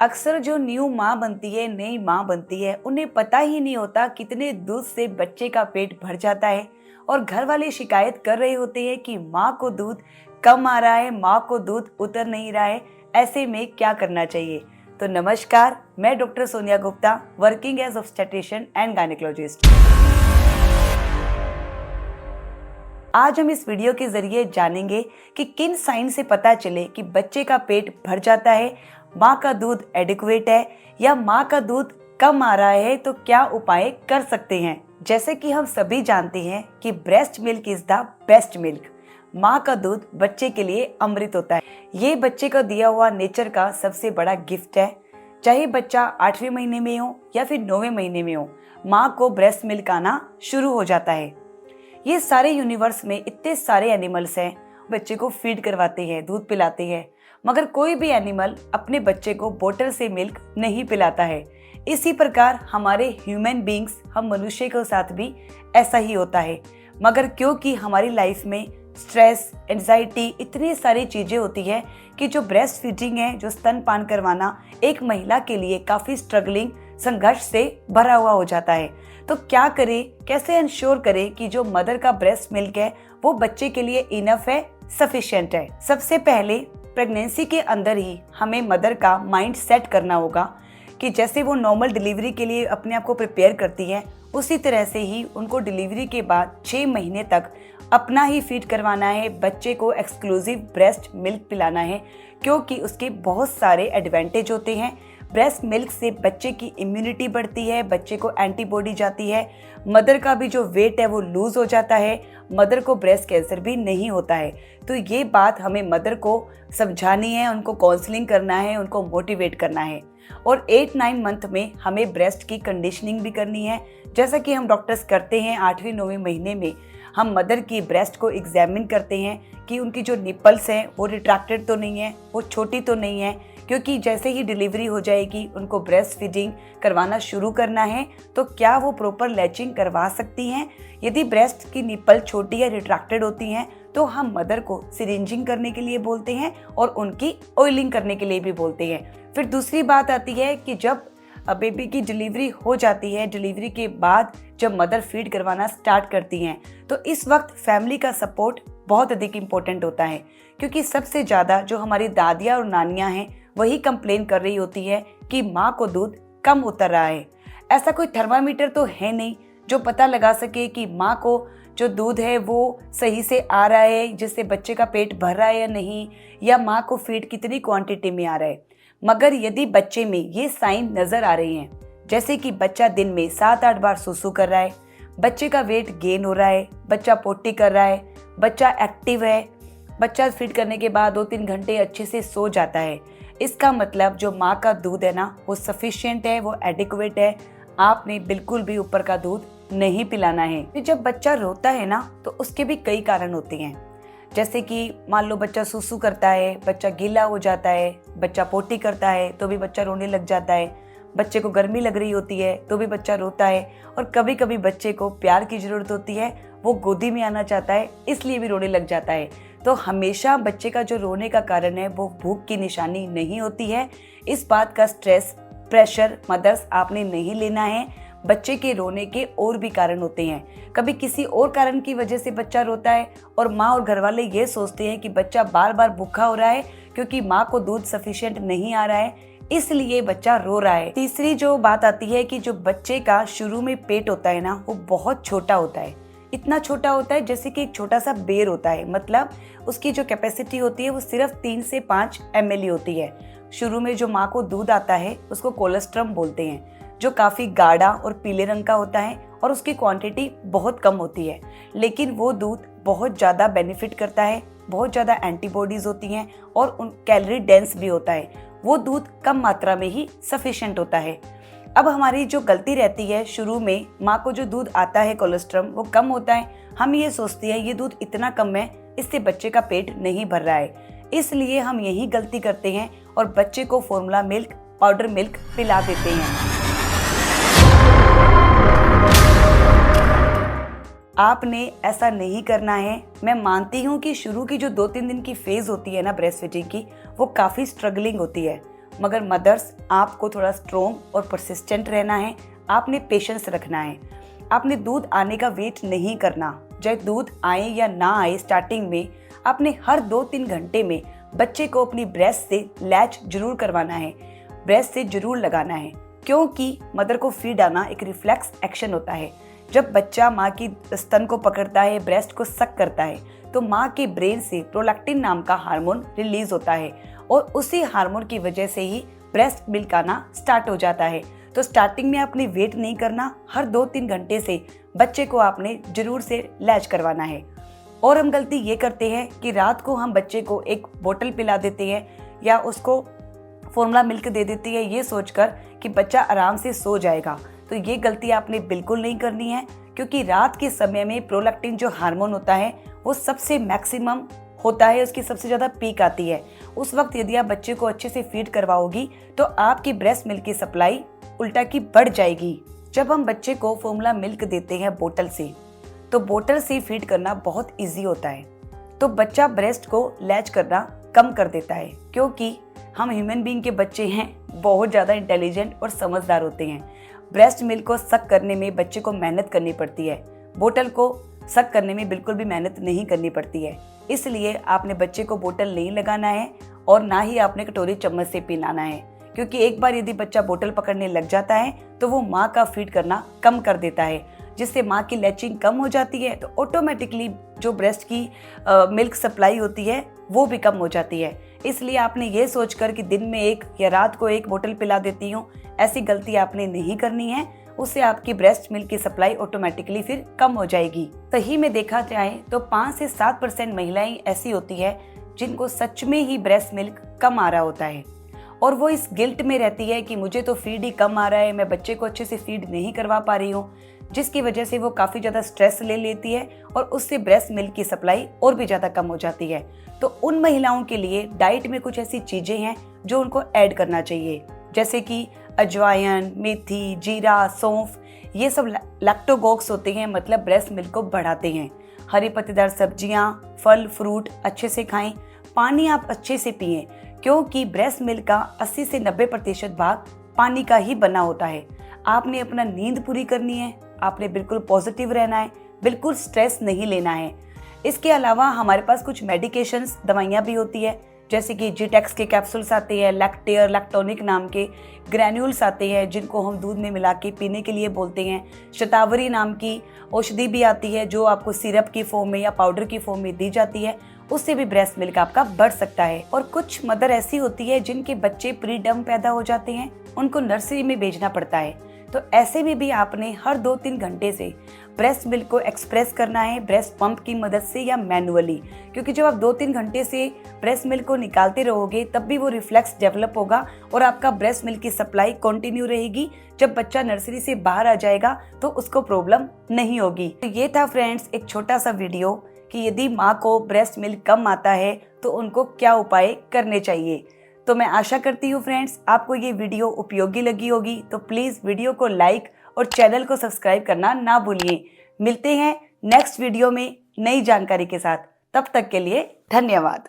अक्सर जो न्यू माँ बनती है, नई माँ बनती है, उन्हें पता ही नहीं होता कितने दूध से बच्चे का पेट भर जाता है। और घर वाले शिकायत कर रहे होते हैं कि माँ को दूध कम आ रहा है, माँ को दूध उतर नहीं रहा है। ऐसे में क्या करना चाहिए? तो नमस्कार, मैं doctor Sonia Gupta, working as obstetrician and gynaecologist. आज हम इस वीडियो के जरिए जानेंगे कि किन साइन से पता चले कि बच्चे का पेट भर जाता है, माँ का दूध एडिक्वेट है या माँ का दूध कम आ रहा है। तो क्या उपाय कर सकते हैं? जैसे कि हम सभी जानते हैं कि breast milk is the best milk. माँ का दूध बच्चे के लिए अमृत होता है। ये बच्चे को दिया हुआ नेचर का सबसे बड़ा गिफ्ट है। चाहे बच्चा 8वें महीने में हो या फिर 9वें महीने में हो, माँ को ब्रेस्ट मिल्क आना शुरू हो जाता है। ये सारे यूनिवर्स में इतने सारे एनिमल्स हैं, बच्चे को फीड करवाते हैं, दूध पिलाते हैं, मगर कोई भी एनिमल अपने बच्चे को बोतल से मिल्क नहीं पिलाता है। इसी प्रकार हमारे ह्यूमन बीइंग्स, हम मनुष्य के साथ भी ऐसा ही होता है। मगर क्योंकि हमारी लाइफ में स्ट्रेस, एंजाइटी, इतनी सारी चीज़ें होती है कि जो ब्रेस्ट फीडिंग है, जो स्तनपान करवाना एक महिला के लिए काफ़ी स्ट्रगलिंग, संघर्ष से भरा हुआ हो जाता है। तो क्या करें, कैसे इंश्योर करें कि जो मदर का ब्रेस्ट मिल्क है वो बच्चे के लिए इनफ है, सफिशिएंट है? सबसे पहले प्रेगनेंसी के अंदर ही हमें मदर का माइंड सेट करना होगा कि जैसे वो नॉर्मल डिलीवरी के लिए अपने आप को प्रिपेयर करती है, उसी तरह से ही उनको डिलीवरी के बाद 6 महीने तक अपना ही फीड करवाना है, बच्चे को एक्सक्लूसिव ब्रेस्ट मिल्क पिलाना है, क्योंकि उसके बहुत सारे एडवांटेज होते हैं। ब्रेस्ट मिल्क से बच्चे की इम्यूनिटी बढ़ती है, बच्चे को एंटीबॉडी जाती है, मदर का भी जो वेट है वो लूज हो जाता है, मदर को ब्रेस्ट कैंसर भी नहीं होता है। तो ये बात हमें मदर को समझानी है, उनको काउंसलिंग करना है, उनको मोटिवेट करना है। और 8-9 मंथ में हमें ब्रेस्ट की कंडीशनिंग भी करनी है, जैसा कि हम डॉक्टर्स करते हैं। 8वें-9वें महीने में हम मदर की ब्रेस्ट को एग्जामिन करते हैं कि उनकी जो निपल्स हैं वो रिट्रैक्टेड तो नहीं है, वो छोटी तो नहीं है, क्योंकि जैसे ही डिलीवरी हो जाएगी उनको ब्रेस्ट फीडिंग करवाना शुरू करना है। तो क्या वो प्रॉपर लैचिंग करवा सकती हैं? यदि ब्रेस्ट की निपल छोटी या रिट्रैक्टेड होती हैं तो हम मदर को सिरिंजिंग करने के लिए बोलते हैं और उनकी ऑयलिंग करने के लिए भी बोलते हैं। फिर दूसरी बात आती है कि जब बेबी की डिलीवरी हो जाती है, डिलीवरी के बाद जब मदर फीड करवाना स्टार्ट करती हैं, तो इस वक्त फैमिली का सपोर्ट बहुत अधिक इम्पोर्टेंट होता है, क्योंकि सबसे ज़्यादा जो हमारी दादियाँ और नानियाँ हैं वही कंप्लेन कर रही होती है कि माँ को दूध कम उतर रहा है। ऐसा कोई थर्मामीटर तो है नहीं जो पता लगा सके कि माँ को जो दूध है वो सही से आ रहा है, जिससे बच्चे का पेट भर रहा है या नहीं, या माँ को फीड कितनी क्वांटिटी में आ रहा है। मगर यदि बच्चे में ये साइन नज़र आ रहे हैं, जैसे कि बच्चा दिन में 7-8 बार सुसु कर रहा है, बच्चे का वेट गेन हो रहा है, बच्चा पोटी कर रहा है, बच्चा एक्टिव है, बच्चा फीड करने के बाद 2-3 घंटे अच्छे से सो जाता है, इसका मतलब जो माँ का दूध है ना वो सफिशिएंट है, वो एडिक्वेट है। आपने बिल्कुल भी ऊपर का दूध नहीं पिलाना है। तो जब बच्चा रोता है ना तो उसके भी कई कारण होते हैं, जैसे कि मान लो बच्चा सुसु करता है, बच्चा गीला हो जाता है, बच्चा पोटी करता है तो भी बच्चा रोने लग जाता है, बच्चे को गर्मी लग रही होती है तो भी बच्चा रोता है, और कभी कभी बच्चे को प्यार की ज़रूरत होती है, वो गोदी में आना चाहता है, इसलिए भी रोने लग जाता है। तो हमेशा बच्चे का जो रोने का कारण है वो भूख की निशानी नहीं होती है। इस बात का स्ट्रेस, प्रेशर मदर्स आपने नहीं लेना है। बच्चे के रोने के और भी कारण होते हैं। कभी किसी और कारण की वजह से बच्चा रोता है और माँ और घर वाले ये सोचते हैं कि बच्चा बार बार भूखा हो रहा है क्योंकि माँ को दूध सफिशिएंट नहीं आ रहा है, इसलिए बच्चा रो रहा है। तीसरी जो बात आती है कि जो बच्चे का शुरू में पेट होता है ना वो बहुत छोटा होता है। इतना छोटा होता है जैसे कि एक छोटा सा बेर होता है, मतलब उसकी जो कैपेसिटी होती है वो सिर्फ 3 से 5 ml होती है। शुरू में जो माँ को दूध आता है उसको कोलेस्ट्रम बोलते हैं, जो काफ़ी गाढ़ा और पीले रंग का होता है और उसकी क्वांटिटी बहुत कम होती है, लेकिन वो दूध बहुत ज़्यादा बेनिफिट करता है, बहुत ज़्यादा एंटीबॉडीज़ होती हैं और उन कैलोरी डेंस भी होता है। वो दूध कम मात्रा में ही सफिशिएंट होता है। अब हमारी जो गलती रहती है, शुरू में माँ को जो दूध आता है कोलेस्ट्रम वो कम होता है, हम ये सोचते हैं ये दूध इतना कम है इससे बच्चे का पेट नहीं भर रहा है, इसलिए हम यही गलती करते हैं और बच्चे को फॉर्मूला मिल्क, पाउडर मिल्क पिला देते हैं। आपने ऐसा नहीं करना है। मैं मानती हूँ कि शुरू की जो 2-3 दिन की फेज होती है ना ब्रेस्ट फीडिंग की, वो काफ़ी स्ट्रगलिंग होती है, मगर मदर्स आपको थोड़ा स्ट्रोंग और परसिस्टेंट रहना है। आपने पेशेंस रखना है। आपने दूध आने का वेट नहीं करना। चाहे दूध आए या ना आए, स्टार्टिंग में आपने हर 2-3 घंटे में बच्चे को अपनी ब्रेस्ट से लैच जरूर करवाना है, ब्रेस्ट से जरूर लगाना है, क्योंकि मदर को फीड आना एक रिफ्लेक्स एक्शन होता है। जब बच्चा माँ की स्तन को पकड़ता है, ब्रेस्ट को सक करता है, तो माँ के ब्रेन से प्रोलैक्टिन नाम का हार्मोन रिलीज होता है और उसी हार्मोन की वजह से ही ब्रेस्ट मिल्क आना स्टार्ट हो जाता है। तो स्टार्टिंग में आपने वेट नहीं करना, हर 2-3 घंटे से बच्चे को आपने जरूर से लैच करवाना है। और हम गलती ये करते हैं कि रात को हम बच्चे को एक बोतल पिला देते हैं या उसको फॉर्मूला मिल्क दे देती है ये सोचकर कि बच्चा आराम से सो जाएगा। तो ये गलती आपने बिल्कुल नहीं करनी है, क्योंकि रात के समय में प्रोलैक्टिन जो हार्मोन होता है वो सबसे मैक्सिमम होता है, उसकी सबसे ज़्यादा पीक आती है। उस वक्त यदि आप बच्चे को अच्छे से फीड करवाओगी तो आपकी ब्रेस्ट मिल्क की सप्लाई उल्टा की बढ़ जाएगी। जब हम बच्चे को फॉर्मूला मिल्क देते हैं बोतल से, तो बोतल से फीड करना बहुत इजी होता है, तो बच्चा ब्रेस्ट को लैच करना कम कर देता है, क्योंकि हम ह्यूमन बीइंग के बच्चे हैं, बहुत ज़्यादा इंटेलिजेंट और समझदार होते हैं। ब्रेस्ट मिल्क को सक करने में बच्चे को मेहनत करनी पड़ती है, बोतल को सक करने में बिल्कुल भी मेहनत नहीं करनी पड़ती है। इसलिए आपने बच्चे को बोतल नहीं लगाना है और ना ही आपने कटोरी चम्मच से पिलाना है, क्योंकि एक बार यदि बच्चा बोतल पकड़ने लग जाता है तो वो माँ का फीड करना कम कर देता है, जिससे माँ की लैचिंग कम हो जाती है। तो ऑटोमेटिकली जो ब्रेस्ट की मिल्क सप्लाई होती है वो भी कम हो जाती है। इसलिए आपने ये सोचकर कि दिन में एक या रात को एक बोतल पिला देती हूँ, ऐसी गलती आपने नहीं करनी है। उससे आपकी ब्रेस्ट मिल्क की सप्लाई ऑटोमेटिकली फिर कम हो जाएगी। सही में देखा जाए तो 5 से 7% महिलाएं ऐसी होती है जिनको सच में ही ब्रेस्ट मिल्क कम आ रहा होता है और वो इस गिल्ट में रहती है कि मुझे तो फीड ही कम आ रहा है, मैं बच्चे को अच्छे से फीड नहीं करवा पा रही हूँ, जिसकी वजह से वो काफ़ी ज़्यादा स्ट्रेस ले लेती है और उससे ब्रेस्ट मिल्क की सप्लाई और भी ज़्यादा कम हो जाती है। तो उन महिलाओं के लिए डाइट में कुछ ऐसी चीज़ें हैं जो उनको ऐड करना चाहिए, जैसे कि अजवाइन, मेथी, जीरा, सौंफ, ये सब लैक्टोगोक्स होते हैं, मतलब ब्रेस्ट मिल्क को बढ़ाते हैं। हरी पत्तेदार सब्जियाँ, फल फ्रूट अच्छे से खाएं, पानी आप अच्छे से पिएं, क्योंकि ब्रेस्ट मिल्क का 80 से 90% भाग पानी का ही बना होता है। आपने अपना नींद पूरी करनी है, आपने बिल्कुल पॉजिटिव रहना है, बिल्कुल स्ट्रेस नहीं लेना है। इसके अलावा हमारे पास कुछ मेडिकेशंस, दवाइयाँ भी होती है, जैसे कि जीटेक्स के कैप्सूल्स आते हैं, लैक्टेयर, लैक्टोनिक नाम के ग्रैन्यूल्स आते हैं जिनको हम दूध में मिला के पीने के लिए बोलते हैं। शतावरी नाम की औषधि भी आती है जो आपको सिरप की फॉर्म में या पाउडर की फॉर्म में दी जाती है, उससे भी ब्रेस्ट मिल्क आपका बढ़ सकता है। और कुछ मदर ऐसी होती है जिनके बच्चे प्री टर्म पैदा हो जाते हैं, उनको नर्सरी में भेजना पड़ता है, तो ऐसे में भी आपने हर 2-3 घंटे से ब्रेस्ट मिल्क को एक्सप्रेस करना है, ब्रेस्ट पंप की मदद से या मैनुअली, क्योंकि जब आप 2-3 घंटे से ब्रेस्ट मिल्क को निकालते रहोगे तब भी वो रिफ्लेक्स डेवलप होगा और आपका ब्रेस्ट मिल्क की सप्लाई कंटिन्यू रहेगी। जब बच्चा नर्सरी से बाहर आ जाएगा तो उसको प्रॉब्लम नहीं होगी। तो ये था फ्रेंड्स एक छोटा सा वीडियो कि यदि माँ को ब्रेस्ट मिल्क कम आता है तो उनको क्या उपाय करने चाहिए। तो मैं आशा करती हूँ फ्रेंड्स आपको ये वीडियो उपयोगी लगी होगी, तो प्लीज़ वीडियो को लाइक और चैनल को सब्सक्राइब करना ना भूलिए। मिलते हैं नेक्स्ट वीडियो में नई जानकारी के साथ, तब तक के लिए धन्यवाद।